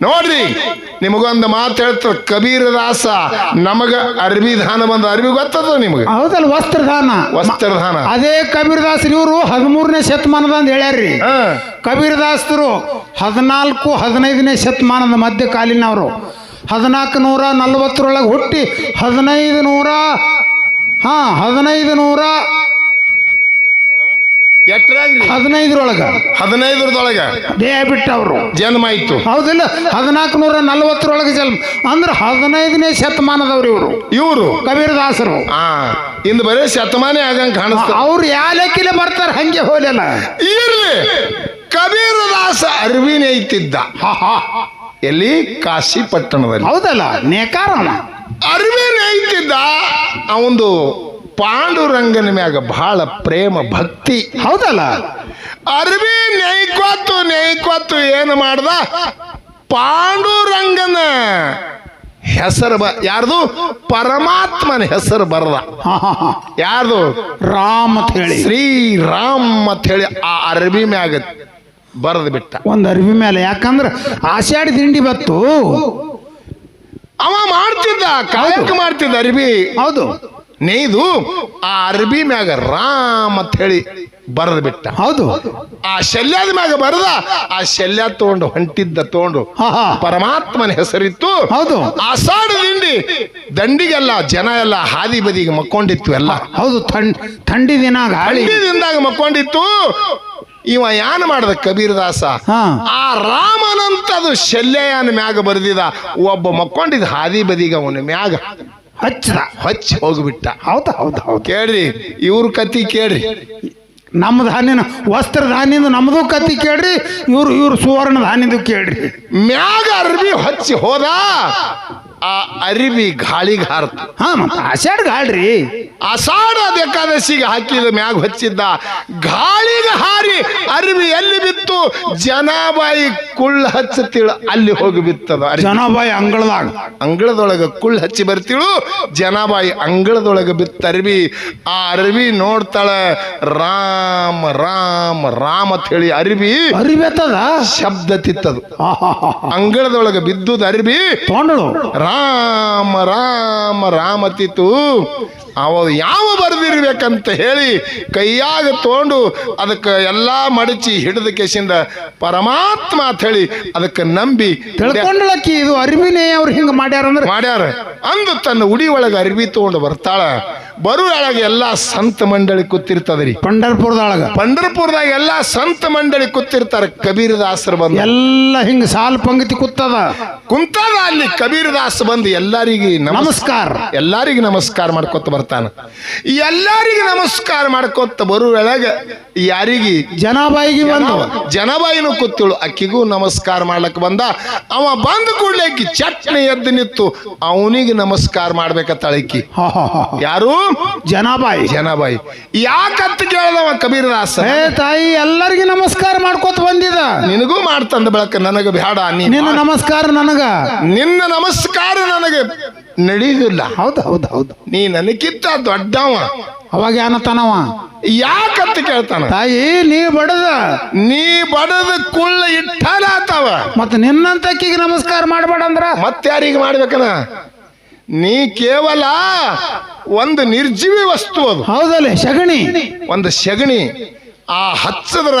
ನೋಡ್ರಿ ನಿಮಗೊಂದು ಮಾತು ಹೇಳ್ತಾರ ಕಬೀರದಾಸ ನಮಗ ಅರ್ಬಿ ದಾನ ಬಂದ ಅರ್ಬಿ ಗೊತ್ತದ ನಿಮಗ ಹೌದಲ್ಲ ವಸ್ತ್ರದಾನ ವಸ್ತ್ರದಾನ ಅದೇ ಕಬೀರದಾಸರು ಇವರು 13ನೇ ಶತಮಾನದ ಅಂತ ಹೇಳ್ಯಾರ್ರಿ ಕಬೀರದಾಸರು 14-15ನೇ ಶತಮಾನದ ಮಧ್ಯಕಾಲೀನವರು 1440 ಹುಟ್ಟಿ 15 ದೇಹ ಬಿಟ್ಟವರು ಜನ್ಮ ಆಯ್ತು ಹೌದಿಲ್ಲ 1440 ಜನ್ಮ ಅಂದ್ರೆ 15ನೇ ಶತಮಾನದವ್ರು ಇವರು ಕಬೀರದಾಸರು ಇಂದು ಬರೀ ಶತಮಾನೇ ಆಗಂಗ ಕಾಣಿಸ್ತ ಅವ್ರು ಯಾವ ಲೆಕ್ಕಿಲೆ ಬರ್ತಾರ ಹಂಗೆ ಹೋಲಿಲ್ಲ ಇರ್ಲಿ ಕಬೀರದಾಸ ಅರಿವಿನೇ ಐತಿದ್ದ ಎಲ್ಲಿ ಕಾಶಿ ಪಟ್ಟಣದಲ್ಲಿ ಹೌದಲ್ಲ ನೇಕಾರ ಅರಿವಿನೇ ಐತಿದ್ದ ಅವಂದು ಪಾಂಡುರಂಗನ ಮ್ಯಾಗ ಬಹಳ ಪ್ರೇಮ ಭಕ್ತಿ ಹೌದಲ್ಲ ಅರ್ಬಿ ನೇಯ್ಕೊತ್ತು ಏನು ಮಾಡ್ದ ಪಾಂಡುರಂಗನ ಹೆಸರು ಯಾರ್ದು ಪರಮಾತ್ಮನ ಹೆಸರು ಬರದ ಯಾರ್ದು ರಾಮ್ ಅಂತ ಹೇಳಿ ಶ್ರೀರಾಮ್ ಅಂತ ಹೇಳಿ ಆ ಅರ್ಬಿ ಮ್ಯಾಗ ಬರೆದು ಬಿಟ್ಟ ಒಂದು ಅರ್ಬಿ ಮೇಲೆ ಯಾಕಂದ್ರೆ ಆಷಾಢ ದಿಂಡಿ ಬತ್ತು ಅವ ಮಾಡ್ತಿದ್ದ ಕಾಯಕ ಮಾಡ್ತಿದ್ದ ಅರ್ಬಿ ಹೌದು ನೇಯ್ದು ಆ ಅರ್ಬಿ ಮ್ಯಾಗ ರಾಮ್ ಅಂತ ಹೇಳಿ ಬರೆದು ಬಿಟ್ಟ ಹೌದು ಆ ಶಲ್ಯದ ಮ್ಯಾಗ ಬರದ ಆ ಶಲ್ಯ ತಗೊಂಡು ಪರಮಾತ್ಮನ ಹೆಸರಿತ್ತು ಹೌದು ಆಷಾಢ ದಂಡಿಗೆಲ್ಲ ಜನ ಎಲ್ಲ ಹಾದಿ ಬದಿಗೆ ಮಕ್ಕೊಂಡಿತ್ತು ಎಲ್ಲ ಹೌದು ಥಂಡಿ ದಿನದಾಗ ಮಕ್ಕೊಂಡಿತ್ತು ಇವ ಯಾನ್ ಮಾಡ್ದ ಕಬೀರದಾಸ ಆ ರಾಮನಂತದು ಶಲ್ಯನ ಮ್ಯಾಗ ಬರೆದಿದ ಒಬ್ಬ ಮಕ್ಕೊಂಡಿದ್ದ ಹಾದಿ ಬದಿಗೆ ಅವನ ಮ್ಯಾಗ ಹಚ್ಚಿ ಹೋಗ್ಬಿಟ್ಟ ಹೌದು ಕೇಳ್ರಿ ಇವ್ರ ಕತಿ ಕೇಳ್ರಿ ನಮ್ಮ ಧಾನ್ಯನ ವಸ್ತ್ರ ಧಾನ್ಯದ ನಮ್ದು ಕತಿ ಕೇಳ್ರಿ ಇವ್ರು ಸುವರ್ಣ ಧಾನ್ಯದ ಕೇಳ್ರಿ ಮ್ಯಾಗ ಅರ್ಬಿ ಹಚ್ಚಿ ಹೋದ ಆ ಅರಿವಿ ಗಾಳಿಗೆ ಹಾರತು ಮತ್ತೆ ಆಷಾಢ ಗಾಳ್ರಿ ಆಷಾಢ ಏಕಾದಶಿಗೆ ಹಾಕಿದ ಮ್ಯಾಗ ಹಚ್ಚಿದ್ದ ಗಾಳಿಗೆ ಹಾರಿ ಅರಿವಿ ಎಲ್ಲಿ ಬಿತ್ತು ಜನಾಬಾಯಿ ಕುಳ್ಳ ಹಚ್ಚತಿಳು ಅಲ್ಲಿ ಹೋಗಿ ಬಿತ್ತದ ಜನಾಬಾಯಿ ಅಂಗಳದೊಳಗ ಕುಳ್ಳ ಹಚ್ಚಿ ಬರ್ತಿಳು ಜನಾಬಾಯಿ ಅಂಗಳದೊಳಗ ಬಿತ್ತ ಅರಿವಿ ಆ ಅರಿವಿ ನೋಡ್ತಾಳ ರಾಮ್ ರಾಮ್ ರಾಮ್ ಅಂತ ಹೇಳಿ ಅರಿವಿ ಶಬ್ದ ತಿತ್ತದು ಅಂಗಳದೊಳಗ ಬಿದ್ದುದ ಅರಿವಿ ತೊಂಡಳು ರಾಮ ರಾಮ ರಾಮತಿತ್ತು ಅವ ಯಾವ ಬರ್ದಿರ್ಬೇಕಂತ ಹೇಳಿ ಕೈಯಾಗ ತಗೊಂಡು ಅದಕ್ಕೆ ಎಲ್ಲಾ ಮಡಚಿ ಹಿಡಿದ ಕೇಸಿಂದ ಪರಮಾತ್ಮ ಅಂತ ಹೇಳಿ ಅದಕ್ಕೆ ನಂಬಿ ತಿಳ್ಕೊಂಡ್ಲಕ್ಕಿ ಇದು ಅರಿವಿನೇ ಅವ್ರು ಹಿಂಗ ಮಾಡ್ಯಾರ ಅಂದು ತನ್ನ ಉಡಿ ಒಳಗ ಅರಿವಿ ತಗೊಂಡು ಬರ್ತಾಳ ಬರುವೊಳಗೆ ಎಲ್ಲಾ ಸಂತ ಮಂಡಳಿ ಕೂತಿರ್ತದ್ರಿ ಪಂಡರ್ಪುರದಾಗ ಎಲ್ಲಾ ಸಂತ ಮಂಡಳಿ ಕೂತಿರ್ತಾರ ಕಬೀರದಾಸರು ಬಂದು ಎಲ್ಲ ಹಿಂಗ ಸಾಲ್ ಪಂಕ್ತಿ ಕುಂತದ ಅಲ್ಲಿ ಕಬೀರದಾಸ ಬಂದು ಎಲ್ಲಾರಿಗೆ ನಮಸ್ಕಾರ ಮಾಡ್ಕೊತ ಬರ್ತಾನ ಎಲ್ಲಾರಿಗೆ ನಮಸ್ಕಾರ ಮಾಡ್ಕೊತ ಬರುವೊಳಗ ಯಾರಿಗೆ ಜನಬಾಯಿನೂ ಕೂತಿಳು ಅಕ್ಕಿಗೂ ನಮಸ್ಕಾರ ಮಾಡ್ಲಕ್ ಬಂದ ಅವ ಬಂದ ಕೂಡಲೇ ಅಕ್ಕಿ ಚಟ್ನಿ ಎದ್ದು ನಿತ್ತು ಅವನಿಗೆ ನಮಸ್ಕಾರ ಮಾಡ್ಬೇಕತ್ತಾಳಕ್ಕಿ ಯಾರು ಜನಬಾಯಿ ಯಾಕಂತ ಕೇಳದವ ಕಬೀರದಾಸ ತಾಯಿ ಎಲ್ಲರಿಗೆ ನಮಸ್ಕಾರ ಮಾಡ್ಕೋತ ಬಂದಿದ ನಿನಗೂ ಮಾಡ್ತಂದ ಬೆಳಕ ನನಗ ಬೇಡ ನಿನ್ನ ನಮಸ್ಕಾರ ನಿನ್ನ ನಮಸ್ಕಾರ ನನಗೆ ನಡೆಯುದಿಲ್ಲ ಹೌದು ನೀ ನನಗಿಂತ ದೊಡ್ಡವ ಅವಾಗ ಏನತಾನವ ಯಾಕಂತ ಕೇಳ್ತಾನ ತಾಯಿ ನೀ ಬಡದ ಕುಳ್ಳ ಇಟ್ಟಾಲಾತವ ಮತ್ತ ನಿನ್ನಂತಕ್ಕಿಗೆ ನಮಸ್ಕಾರ ಮಾಡ್ಬೇಡ ಅಂದ್ರ ಮತ್ತೆ ಯಾರಿಗೆ ಮಾಡ್ಬೇಕನ ನೀ ಕೇವಲ ಒಂದು ನಿರ್ಜೀವಿ ವಸ್ತು ಅದು ಹೌದಲ್ಲ ಒಂದು ಶಗಣಿ ಆ ಹಚ್ಚದ್ರ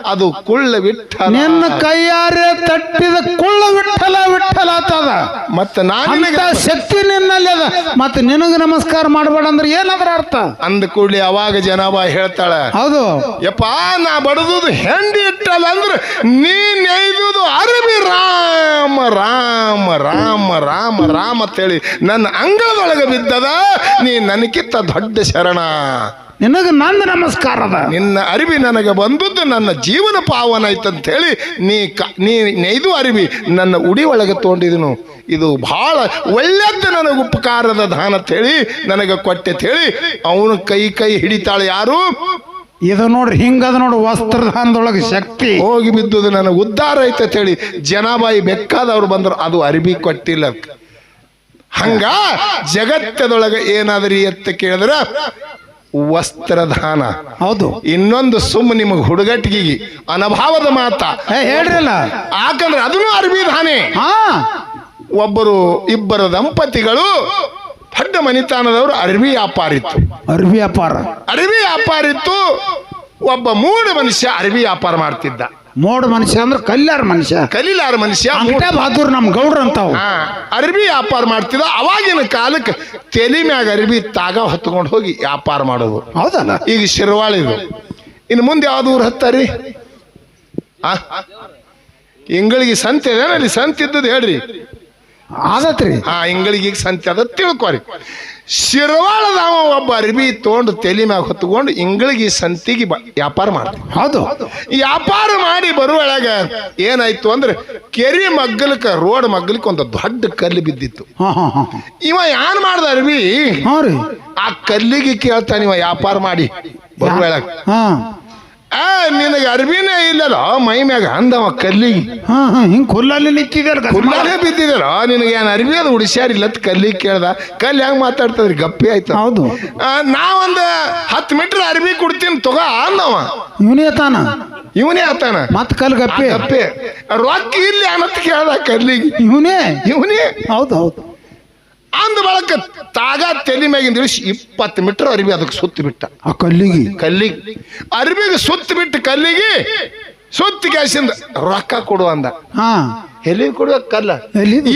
ಅದು ಕುಳ್ಳ ವಿಠಲ ನಿನ್ನ ಕೈಯಾರೆ ತಟ್ಟಿದ ಕುಳ್ಳ ವಿಠಲ ಆತದ ಮತ್ತೆ ಶಕ್ತಿ ನಿನ್ನಲ್ಲಿ ಅದ ಮತ್ತೆ ನಿನಗ ನಮಸ್ಕಾರ ಮಾಡಬೇಡ ಅಂದ್ರೆ ಏನಾದ್ರ ಅರ್ಥ ಅಂದ ಕೂಡ್ಲಿ ಅವಾಗ ಜನಾಬಾಯಿ ಹೇಳ್ತಾಳ ಹೌದು ಯಪ್ಪ ನಾ ಬಡದುದು ಹೆಂಡಿ ಇಟ್ಟಲ್ಲ ಅಂದ್ರೆ ನೀನ್ ಐದುದು ಅರಬಿ ರಾಮ ರಾಮ ರಾಮ ರಾಮ ರಾಮ ಅಂತೇಳಿ ನನ್ನ ಅಂಗಳದೊಳಗೆ ಬಿದ್ದದ ನೀ ನನಗಿಂತ ದೊಡ್ಡ ಶರಣ ನಿನಗ ನಂದು ನಮಸ್ಕಾರ ಅದ ನಿನ್ನ ಅರಿವಿ ನನಗೆ ಬಂದದ್ದು ನನ್ನ ಜೀವನ ಪಾವನ ಆಯ್ತಂತ ಹೇಳಿ ನೀ ನೈದು ಅರಿವಿ ನನ್ನ ಉಡಿ ಒಳಗೆ ತಗೊಂಡಿದನು ಇದು ಬಹಳ ಒಳ್ಳೆದ್ದು ನನಗೆ ಉಪಕಾರದ ದಾನ ಅಂತ ಹೇಳಿ ನನಗೆ ಕೊಟ್ಟೆ ಹೇಳಿ ಅವನು ಕೈ ಹಿಡಿತಾಳೆ ಯಾರು ಇದು ನೋಡ್ರಿ ಹಿಂಗದ ನೋಡು ವಸ್ತ್ರದಾನದೊಳಗೆ ಶಕ್ತಿ ಹೋಗಿ ಬಿದ್ದುದು ನನಗೆ ಉದ್ಧಾರ ಐತೆ ಹೇಳಿ ಜನಾಬಾಯಿ ಬೇಕಾದವ್ರು ಬಂದ್ರು ಅದು ಅರಿವಿ ಕೊಟ್ಟಿಲ್ಲ ಹಂಗ ಜಗತ್ತದೊಳಗೆ ಏನಾದ್ರಿ ಅಂತ ಕೇಳಿದ್ರ ವಸ್ತ್ರದಾನ. ಹೌದು. ಇನ್ನೊಂದು ನಿಮಗೆ ಹುಡುಗಟ್ಟಿಗೆ ಅನಭಾವದ ಮಾತ ಹೇಳ್ರಲ್ಲ, ಯಾಕಂದ್ರೆ ಅದನ್ನು ಅರ್ಬಿ ದಾನೆ. ಹಾ, ಇಬ್ಬರು ದಂಪತಿಗಳು ದೊಡ್ಡ ಮನಿತಾನದವರು ಅರ್ಬಿ ವ್ಯಾಪಾರ ಇತ್ತು. ಅರ್ಬಿ ವ್ಯಾಪಾರ ಇತ್ತು. ಒಬ್ಬ ಮೂಢ ಮನುಷ್ಯ ಅರ್ಬಿ ವ್ಯಾಪಾರ ಮಾಡ್ತಿದ್ದ. ಮೋಡ ಮನುಷ್ಯ ಅಂದ್ರೆ ಕಲಿಲಾರ ಮನುಷ್ಯ ಬಹದ್ದೂರ್ ನಮ್ ಗೌಡ್ರ ಅಂತಾವ. ಅರ್ಬಿ ವ್ಯಾಪಾರ ಮಾಡ್ತಿದ್ದ. ಅವಾಗಿನ ಕಾಲಕ್ಕೆ ತಲೆ ಮ್ಯಾಗ ಅರ್ಬಿ ತಾಗ ಹೊತ್ಕೊಂಡು ಹೋಗಿ ವ್ಯಾಪಾರ ಮಾಡೋದು. ಹೌದಲ್ಲ, ಈಗ ಶಿರ್ವಾಳಿದು. ಇನ್ನು ಮುಂದೆ ಯಾವ್ದು ಊರು ಹತ್ತಾರಿ? ಇಂಗಳಿಗೆ ಸಂತೆ ಅದೇನ? ಅಲ್ಲಿ ಸಂತೆ ಇದ್ದದ್ದು ಹೇಳ್ರಿ. ಆದತ್ರಿ. ಇಂಗಳಿಗೆ ಸಂತೆ ಅದ ತಿಳ್ಕೊರಿ. ಶಿರ್ವಾಳದವ ಒಬ್ಬ ಅರ್ಬಿ ತೊಗೊಂಡು ತಲೆ ಮ್ಯಾಗ ಹೊತ್ಕೊಂಡು ಇಂಗಳಿಗೆ ಸಂತಿಗೆ ವ್ಯಾಪಾರ ಮಾಡ್ತಾರೆ. ಹೌದು. ವ್ಯಾಪಾರ ಮಾಡಿ ಬರುವೊಳಗ ಏನಾಯ್ತು ಅಂದ್ರೆ ಕೆರೆ ಮಗ್ಗಲಕ್ಕ, ರೋಡ್ ಮಗ್ಗಲಕ್ಕೆ ಒಂದು ದೊಡ್ಡ ಕಲ್ಲು ಬಿದ್ದಿತ್ತು. ಇವ ಏನ್ ಮಾಡ್ದ ಅರ್ಬಿ? ಆ ಕಲ್ಲಿಗೆ ಕೇಳ್ತಾನ ಇವ ವ್ಯಾಪಾರ ಮಾಡಿ ಬರುವೊಳಗ, ನಿನಗೆ ಅರ್ಬಿನೇ ಇಲ್ಲಲ್ಲ ಮೈ ಮ್ಯಾಗ ಅಂದವ ಕಲ್ಲಿಗೆ. ಹಿಂಗ್ ಕುಲ್ಲಲ್ಲಿ ನಿಂತಿದ್ದ, ಕುಲ್ಲಾನೇ ಬಿದ್ದಿದಲ್ಲ, ನಿನಗೆ ಏನ್ ಅರ್ಬಿ ಅದು ಉಡಿಸ್ಯಾರಿಲ್ಲ ಅಂತ ಕಲ್ಲಿಗೆ ಕೇಳ್ದ. ಕಲ್ಲಿ ಹೆಂಗ್ ಮಾತಾಡ್ತದ್ರಿ? ಗಪ್ಪಿ ಆಯ್ತು. ಹೌದು. ನಾವೊಂದು 10 ಮೀಟರ್ ಅರ್ಬಿ ಕೊಡ್ತೀನಿ ತಗ ಅಂದವ. ಇವನೇ ಆತಾನ ಮತ್ ಕಲ್ ಗಪ್ಪಿ ರೊಕ್ಕ ಇಲ್ಲಿ ಅನ್ನತ್ ಕೇಳ್ದ ಕಲ್ಲಿಗೆ. ಇವನೇ ಹೌದು ಹೌದು ಅಂದ ಬಳಕ ತಾಗ ತಲೆ ಮ್ಯಾಗಿಂದ ಇಳಿಸಿ 20 ಮೀಟರ್ ಅರಿವಿ ಅದಕ್ಕೆ ಸುತ್ತಿ ಬಿಟ್ಟ. ಆ ಕಲ್ಲಿಗೆ ಅರಿವಿಗೆ ಸುತ್ತಿ ಬಿಟ್ಟು ಕಲ್ಲಿಗೆ ಸುತ್ತಿ ಕ್ಯಾಸಿಂದ ರೊಕ್ಕ ಕೊಡು ಅಂದ. ಎಲ್ಲಿ ಕೊಡುವ ಕಲ್ಲ?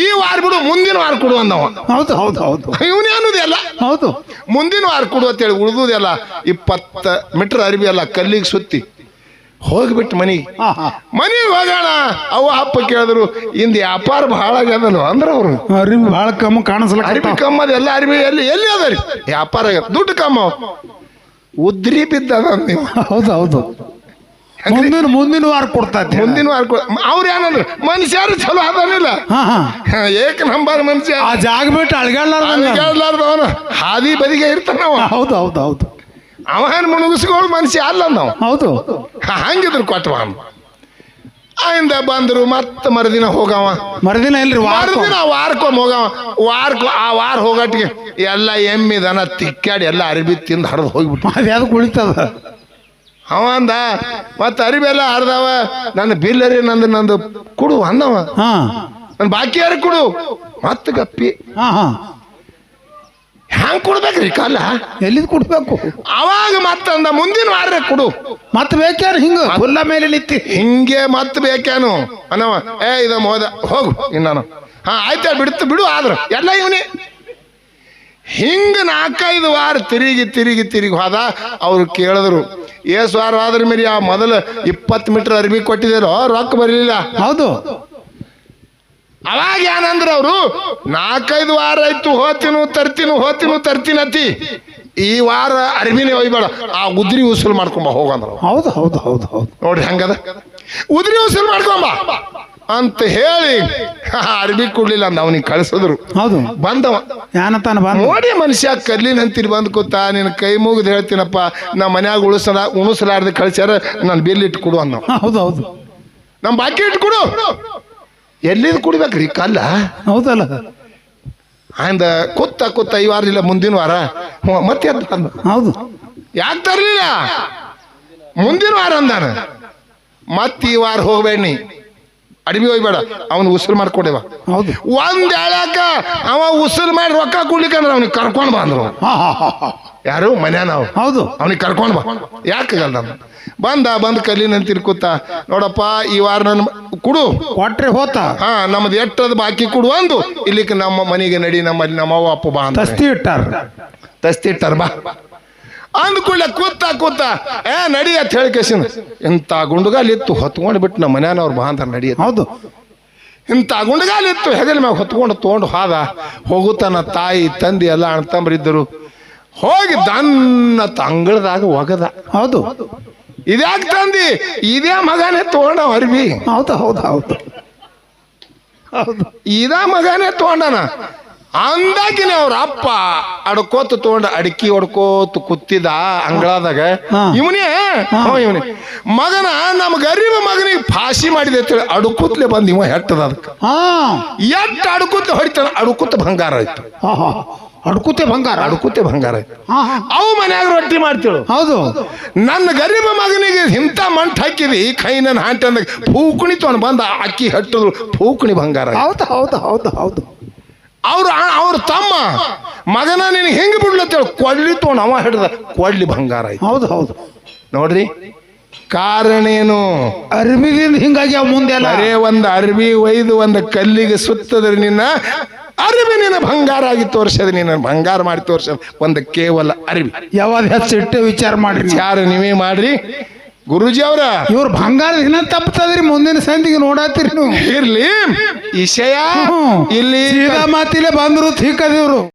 ಈ ವಾರ ಬಿಡು, ಮುಂದಿನ ವಾರ ಕೊಡು ಅಂದವ. ಹೌದು ಹೌದು ಹೌದು. ಇವನೇ ಅನ್ನೋದೆಲ್ಲ ಹೌದು, ಮುಂದಿನ ವಾರ ಕೊಡು ಅಂತೇಳಿ ಉಳಿದುದೆಲ್ಲ 20 ಮೀಟರ್ ಅರಿವಿ ಅಲ್ಲ ಕಲ್ಲಿಗೆ ಸುತ್ತಿ ಹೋಗ್ಬಿಟ್ಟು ಮನಿಗೆ ಹೋಗೋಣ. ಅವ್ವ ಅಪ್ಪ ಕೇಳಿದ್ರು, ಇಂದ ವ್ಯಾಪಾರ ಬಹಳ ಆಗ್ಯದಲ್ವ ಅಂದ್ರ ಅವ್ರು. ಅರಿವಿ ಬಹಳ ಕಮ್ಮ ಕಾಣಿಸ್ಲ. ಅರಿವಿ ಕಮ್ಮ ಅದೆಲ್ಲ ಅರಿವಿ ಎಲ್ಲಿ ಅದರಿ ವ್ಯಾಪಾರ ಆಗ್ಯದ, ದುಡ್ಡು ಕಮ್ಮ, ಉದ್ರಿ ಬಿದ್ದದ ನೀವು. ಹೌದು ಹೌದು. ಮುಂದಿನ ವಾರ ಕೊಡ್ತಾ ಮುಂದಿನ ವಾರ ಅವ್ರು ಏನಂದ್ರು, ಮನುಷ್ಯರು ಚಲೋ ಅದನಿಲ್ಲ, ಏಕ ನಂಬರ್ ಮನುಷ್ಯ. ಆ ಜಾಗ ಬಿಟ್ಟು ಅಳ್ಗಾಡ್ಲಾರ್ದವನು ಹಾದಿ ಬದಿಗೆ ಇರ್ತಾನವ. ಹೌದು ಹೌದು ಹೌದು. ಅವನ್ ಮುಣಗಿಸ್ಕೊಳ್ಳೋ ಮನುಷ್ಯ ಅಲ್ಲ ನಾವು. ಹೌದು. ಹಂಗಿದ್ರು ಕೊಟ್ಟವ. ಆಯಿಂದ ಬಂದ್ರು ಮತ್ತೆ ಮರುದಿನ ಹೋಗವ. ಮರುದಿನ ಇಲ್ರಿ, ವಾರಕ್ಕೊಮ್ಮೆ ಹೋಗವ. ಆ ವಾರ ಹೋಗಟ್ಟಿಗೆ ಎಲ್ಲ ಎಮ್ಮಿ ದನ ತಿಕ್ಕಾಡಿ ಎಲ್ಲ ಅರಿಬಿ ತಿಂದು ಹರಿದು ಹೋಗ್ಬಿಟ್ಟು ಅದ್ಯಾವ್ದು ಕುಳಿತದ. ಅವ ಅಂದ ಮತ್ತೆ ಅರಿಬಿ ಎಲ್ಲ ಹರಿದವ. ನನ್ನ ಬಿಲ್ಲರಿ ನಂದು ಕೊಡು ಅಂದವ. ನನ್ ಬಾಕಿ ಯಾರು ಕೊಡು. ಮತ್ತೆ ಗಪ್ಪಿ ಹ್ಯಾಂಗ್ ಕೊಡ್ಬೇಕ್ರಿ ಕಾಲ? ಎಲ್ಲಿದ್ ಕೊಡ್ಬೇಕು? ಅವಾಗ ಮತ್ತಂದ ಮುಂದಿನ ವಾರ ಕೊಡು. ಮತ್ ಬೇಕ್ಯಾನು ಹಿಂಗ ಹುಲ್ಲ ಮೇಲೆ ನಿಂತಿ ಹಿಂಗೆ ಮತ್ ಬೇಕ್ಯಾನು ಅನ್ನವ. ಇದಮ್ಮ ಹೋದ ಹೋಗು ಇನ್ನಾನು. ಬಿಡು ಆದ್ರ ಎಲ್ಲ ಇವನೇ. ಹಿಂಗ 4-5 ವಾರ ತಿರುಗಿ ಹೋದ. ಅವ್ರು ಕೇಳಿದ್ರು, ಏಸ್ ವಾರ ಆದ್ರ ಮೇರಿ ಆ ಮೊದಲ 20 ಮೀಟರ್ ಅರ್ಬಿ ಕೊಟ್ಟಿದ್ದಾರೋ ರೊಕ್ಕ ಬರಲಿಲ್ಲ. ಹೌದು. ಅವಾಗ ಏನಂದ್ರ ಅವರು, 4-5 ವಾರ ಆಯ್ತು ತರ್ತೀನಿ ಅತಿ, ಈ ವಾರ ಅರ್ಬಿನೇ ಒಯ್ಬೇಡ, ಆ ಉದ್ರಿ ಉಸುಲ್ ಮಾಡ್ಕೊಂಬ ಹೋಗಂದ್ರ. ಹೌದು ಹೌದು ಹೌದು ಹೌದು. ನೋಡ್ರಿ ಹಂಗದ, ಉದ್ರಿ ಉಸುಲ್ ಮಾಡ್ಕೊಂಬ ಅಂತ ಹೇಳಿ ಅರ್ಬಿ ಕೊಡ್ಲಿಲ್ಲ ಅಂದ. ಅವನಿಗೆ ಕಳಿಸಿದ್ರು. ಹೌದು. ಬಂದವ ನೋಡಿ ಮನುಷ್ಯ ಕಲ್ಲಿನಂತೀರಿ ಬಂದ್ ಕೂತ, ನಿನ್ ಕೈ ಮುಗಿದು ಹೇಳ್ತೀನಪ್ಪ, ನಮ್ಮ ಮನ್ಯಾಗ ಉಣಸಲಾರ್ದ ಕಳ್ಸ್ಯಾರ, ನಾನು ಬಿಲ್ ಇಟ್ಟು ಕೊಡು ಅಂದ. ಹೌದು ಹೌದು. ನಮ್ ಬಾಕಿ ಇಟ್ಟು ಕೊಡು. ಎಲ್ಲಿದ್ ಕುಡಿಬೇಕ್ರಿ ಕಲ್ಲ? ಹೌದಲ್ಲ. ಅಂದ ಕೂತ ಈ ವಾರ ಇಲ್ಲ ಮುಂದಿನ ವಾರ ಮತ್ತೆ ಅಂದ. ಹೌದು. ಯಾಕೆ ತರ್ಲಿಲ್ಲ? ಮುಂದಿನ ವಾರ ಅಂದಾನ. ಮತ್ ಈ ವಾರ ಹೋಗ್ಬೇಡ, ನೀ ಅಡಿಮೆ ಹೋಗ್ಬೇಡ, ಅವನು ಉಸಿರು ಮಾಡ್ಕೊಡೇವ. ಹೌದು. ಒಂದ್ ಹೇಳಕ ಅವ ಉಸಿರು ಮಾಡಿ ರೊಕ್ಕ ಕೊಡ್ಲಿಕ್ಕಂದ್ರ ಅವ್ನಿಗೆ ಕರ್ಕೊಂಡ್ ಬಂದ್ರು. ಯಾರು ಮನ್ಯಾನ? ಹೌದು. ಅವ್ನಿಗೆ ಕರ್ಕೊಂಡ್ ಬಾ. ಯಾಕಲ್ಲ ಬಂದ ಕಲ್ಲಿನಂತಿರ್ ಕೂತ, ನೋಡಪ್ಪ ಈ ವಾರ ನನ್ ಕೊಡು ಕೊಟ್ರೆ ಹೋತ. ನಮ್ದು ಎಟ್ಟದ ಬಾಕಿ ಕೊಡು ಅಂದು ಇಲ್ಲಿಕ್ಕೆ ನಮ್ಮ ಮನೆಗೆ ನಡಿ, ನಮ್ಮಲ್ಲಿ ನಮ್ಮ ಅವ್ವ ಅಪ್ಪ ಬಾ ಅಂತ ತಸ್ತಿ ಇಟ್ಟಾರ ಬಾ ಅಂದ್ ಕೂಡಲೇ ಕೂತ ನಡಿ ಅಂತ ಹೇಳಿ ಕೇಸಿನ ಇಂಥ ಗುಂಡುಗಾಲಿತ್ತು ಹೊತ್ಕೊಂಡು ಬಿಟ್ಟು ನಮ್ಮ ಮನ್ಯಾನವ್ರು ಬಾ ಅಂತ ನಡಿ. ಹೌದು. ಇಂಥ ಗುಂಡುಗಾಲಿತ್ತು ಹೆಗಲ ಮ್ಯಾಗ ಹೊತ್ಕೊಂಡು ತೊಗೊಂಡು ಹೋಗುತ್ತಾನ. ತಾಯಿ ತಂದಿ ಎಲ್ಲ ಅಣ್ತಂಬ್ರಿದ್ದರು. ಹೋಗಿ ದನ್ನ ತಂಗಳದಾಗ ಒಗದ. ಹೌದು. ಇದ್ಯಾಕೆ ತಂದಿ? ಇದೇ ಮಗನೇ ತಗೊಂಡ ಅರ್ಬಿ. ಹೌದು ಹೌದು ಹೌದು ಹೌದು. ಇದೇ ಮಗನೇ ತಗೊಂಡನ. ಅಂದಾಗಿನ ಅವ್ರ ಅಪ್ಪ ಅಡ್ಕೋತ ತಗೊಂಡ ಅಡಿಕೆ ಹೊಡ್ಕೋತ ಕೂತಿದ್ದ ಅಂಗಳದಾಗ. ಇವನೇ ಮಗನ ನಮ್ಮ ಗರೀಬ ಮಗನಿಗೆ ಫಾಸಿ ಮಾಡಿದೆ ಅಂತೇಳಿ ಅಡುಕೂತ್ಲೆ ಬಂದ್ ಇವ ಹೆಟ್ಟದ. ಅದಕ್ಕೆ ಎಟ್ಟ ಅಡುಕೂತ್ಲೆ ಹೊಡಿತಾನ, ಅಡುಕೂತ ಬಂಗಾರ ಆಯ್ತು. ಅಡ್ಕುತ್ತೆ ಬಂಗಾರ. ಅಡ್ಕುತ್ತೆ ಬಂಗಾರ. ಹಾ ಹಾ ಅವು ಮನ್ಯಾಗ ರೊಟ್ಟಿ ಮಾಡ್ತೇಳು. ಹೌದು. ನನ್ನ ಗರೀಬ ಮಗನಿಗೆ ಇಂಥ ಮಂಟ್ ಹಾಕಿದಿ ಕೈ ನನ್ನ ಹಾಂಟಿ ಅಂದಾಗ ಪೂಕುಣಿ ತೊಗೊಂಡು ಬಂದ ಅಕ್ಕಿ ಹಟ್ಟದ್ರು ಪೂಕುಣಿ ಬಂಗಾರ. ಹೌದು ಹೌದು ಹೌದು ಹೌದು. ಅವ್ರ ತಮ್ಮ ಮಗನ ನೀನು ಹೆಂಗೆ ಬಿಡ್ಲತ್ತೇಳು ಕೊಡ್ಲಿ ತೊಗೊಂಡು ಅವ ಹಿಡ್ದ ಕೊಡ್ಲಿ ಬಂಗಾರ ಆಯ್ತು. ಹೌದು ಹೌದು ನೋಡ್ರಿ ಕಾರಣ ಏನು? ಅರ್ಬಿದಿಂದ ಹಿಂಗಾಗಿ ಅವ್ ಮುಂದೆಲ್ಲ ಬರೇ ಒಂದು ಅರ್ಬಿ ಒಯ್ದು ಒಂದು ಕಲ್ಲಿಗೆ ಸುತ್ತದ್ರೆ ನಿನ್ನ ಅರಿವಿ ನಿನ್ನ ಬಂಗಾರ ಆಗಿ ತೋರ್ಸದ, ನಿನ್ನ ಬಂಗಾರ ಮಾಡಿ ತೋರ್ಸದ ಒಂದು ಕೇವಲ ಅರಿವಿ. ಯಾವಾಗ ಹೆಚ್ಚಿಟ್ಟು ವಿಚಾರ ಮಾಡ್ರಿ. ಯಾರು ನೀವೇ ಮಾಡ್ರಿ ಗುರುಜಿ ಅವರ. ಇವ್ರು ಬಂಗಾರದ ದಿನ ತಪ್ಪತದ್ರಿ, ಮುಂದಿನ ಸಂದಿಗೆ ನೋಡಾತಿರಿ ನೀವು. ಇರ್ಲಿ ವಿಷಯ ಇಲ್ಲಿ ಸೀದಾ ಮಾತಿಲೆ ಬಂದ್ರು ಥೀಕದಿವ್ರು.